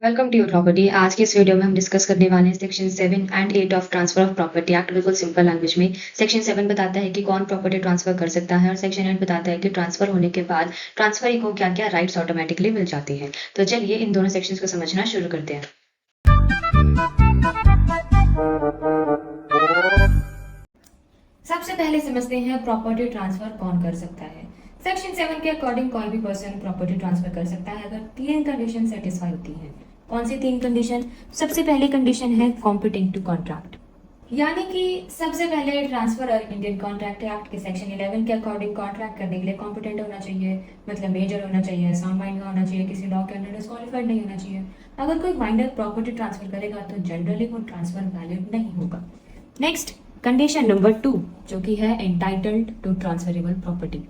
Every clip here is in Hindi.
Welcome to your property. आज के इस वीडियो में हम डिस्कस करने वाले हैं section 7 and 8 of transfer of property act. बिल्कुल सिंपल लैंग्वेज में सेक्शन 7 बताता है कि कौन प्रॉपर्टी ट्रांसफर कर सकता है और सेक्शन 8 बताता है कि ट्रांसफर होने के बाद ट्रांसफरी को क्या क्या राइट्स ऑटोमेटिकली मिल जाते हैं। तो चलिए इन दोनों सेक्शंस को समझना शुरू करते हैं। सबसे पहले समझते हैं प्रॉपर्टी ट्रांसफर कौन कर सकता है। सेक्शन 7 के अकॉर्डिंग कोई भी पर्सन प्रॉपर्टी ट्रांसफर कर सकता है अगर 3 कंडीशन सेटिस्फाई होती हैं। कौन सी 3 कंडीशन? सबसे पहली कंडीशन है कॉम्पिटिंग टू कॉन्ट्रैक्ट, यानी कि सबसे पहले ट्रांसफर और इंडियन कॉन्ट्रैक्ट एक्ट के सेक्शन 11 के अकॉर्डिंग कॉन्ट्रैक्ट करने के लिए कॉम्पिटेंट होना चाहिए, मतलब मेजर होना चाहिए, साउंड माइंड का होना चाहिए, किसी लॉ के अंडर डिस्क्वालीफाइड नहीं होना चाहिए। अगर कोई माइनर प्रॉपर्टी ट्रांसफर करेगा तो जनरली वो ट्रांसफर वैलिड नहीं होगा। नेक्स्ट कंडीशन नंबर 2 जो कि है एंटाइटल्ड टू ट्रांसफरेबल प्रॉपर्टी,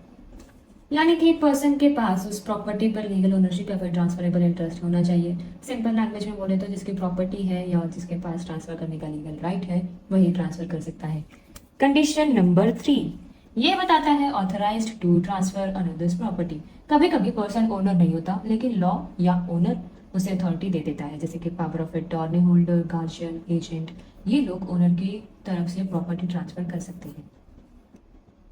यानी कि पर्सन के पास उस प्रॉपर्टी पर लीगल ओनरशिप या फिर ट्रांसफरेबल इंटरेस्ट होना चाहिए। सिंपल लैंग्वेज में बोले तो जिसकी प्रॉपर्टी है या जिसके पास ट्रांसफर करने का लीगल राइट है वही ट्रांसफर कर सकता है। कंडीशन नंबर 3 ये बताता है authorized to transfer another's property. कभी कभी पर्सन ओनर नहीं होता लेकिन लॉ या ओनर उसे अथॉरिटी दे देता है, जैसे कि power of attorney holder, guardian, agent, ये लोग ओनर की तरफ से प्रॉपर्टी ट्रांसफर कर सकते हैं।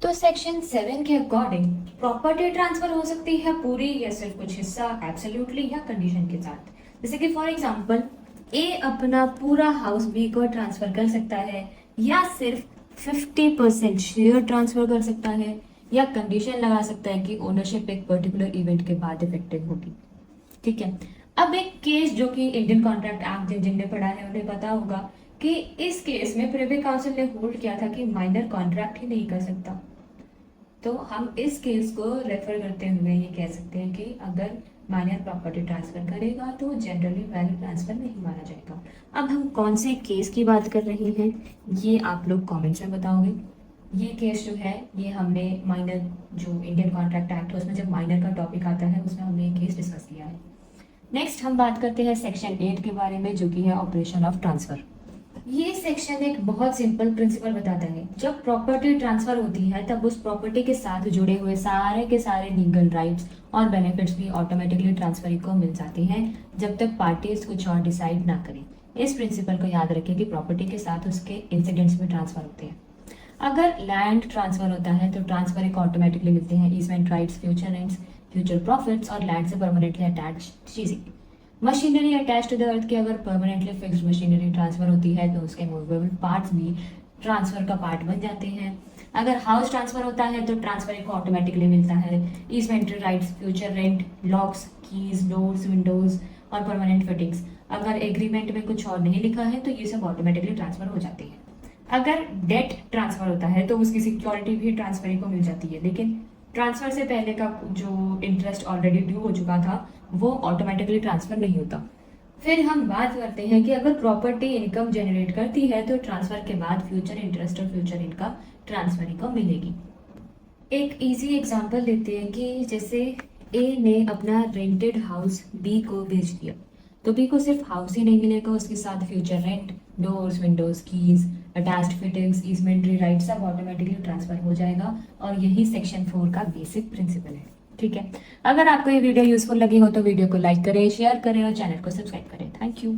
तो सेक्शन 7 के अकॉर्डिंग प्रॉपर्टी ट्रांसफर हो सकती है पूरी या सिर्फ कुछ हिस्सा, एब्सोल्युटली या कंडीशन के साथ। जैसे कि फॉर एग्जांपल ए अपना पूरा हाउस बी को ट्रांसफर कर सकता है या सिर्फ 50% शेयर ट्रांसफर कर सकता है या कंडीशन लगा सकता है कि ओनरशिप एक पर्टिकुलर इवेंट के बाद इफेक्टिव होगी। ठीक है, अब एक केस जो कि इंडियन कॉन्ट्रैक्ट एक्ट जिनने पढ़ा है उन्हें पता होगा कि इस केस में प्रिवी काउंसिल ने होल्ड किया था कि माइनर कॉन्ट्रैक्ट ही नहीं कर सकता। तो हम इस केस को रेफर करते हुए ये कह सकते हैं कि अगर माइनर प्रॉपर्टी ट्रांसफर करेगा तो जनरली वैल्यू ट्रांसफर नहीं माना जाएगा। अब हम कौन से केस की बात कर रहे हैं ये आप लोग कमेंट्स में बताओगे। ये केस जो है ये हमने माइनर जो इंडियन कॉन्ट्रैक्ट एक्ट है उसमें जब माइनर का टॉपिक आता है उसमें हमने ये केस डिस्कस किया है। नेक्स्ट हम बात करते हैं सेक्शन 8 के बारे में जो कि है ऑपरेशन ऑफ ट्रांसफर। ये सेक्शन एक बहुत सिंपल प्रिंसिपल बताता है, जब प्रॉपर्टी ट्रांसफर होती है तब उस प्रॉपर्टी के साथ जुड़े हुए सारे के सारे लीगल राइट्स और बेनिफिट्स भी ऑटोमेटिकली ट्रांसफरी को मिल जाते हैं जब तक पार्टीज कुछ और डिसाइड ना करें। इस प्रिंसिपल को याद रखें कि प्रॉपर्टी के साथ उसके इंसिडेंट्स भी ट्रांसफर होते हैं। अगर लैंड ट्रांसफर होता है तो ट्रांसफर एक ऑटोमेटिकली मिलते हैं easement rights, future rents, future profits और लैंड से परमानेंटली अटैच चीजें। Machinery attach to the earth की अगर परमानेंटली फिक्स्ड मशीनरी ट्रांसफर होती है तो उसके मूवेबल पार्ट्स भी ट्रांसफर का पार्ट बन जाते हैं। अगर हाउस ट्रांसफर होता है तो ट्रांसफर को ऑटोमेटिकली मिलता है easementary rights, future rent, locks, keys, doors, windows और परमानेंट फिटिंग्स। अगर एग्रीमेंट में कुछ और नहीं लिखा है तो ये सब ऑटोमेटिकली ट्रांसफर हो जाती है। अगर डेट ट्रांसफर होता है तो उसकी सिक्योरिटी भी ट्रांसफर को मिल जाती है, लेकिन ट्रांसफर से पहले का जो इंटरेस्ट ऑलरेडी ड्यू हो चुका था वो ऑटोमेटिकली ट्रांसफर नहीं होता। फिर हम बात करते हैं कि अगर प्रॉपर्टी इनकम जनरेट करती है तो ट्रांसफर के बाद फ्यूचर इंटरेस्ट और फ्यूचर इनकम ट्रांसफर को मिलेगी। एक इजी एग्जांपल लेते हैं कि जैसे ए ने अपना रेंटेड हाउस बी को बेच दिया तो बी को सिर्फ हाउस ही नहीं मिलेगा, उसके साथ future rent, doors, windows, keys, attached fittings, easementary right सब ऑटोमेटिकली ट्रांसफर हो जाएगा और यही सेक्शन 4 का बेसिक प्रिंसिपल है। ठीक है, अगर आपको ये वीडियो यूजफुल लगी हो तो वीडियो को लाइक करें, शेयर करें और चैनल को सब्सक्राइब करें। Thank you.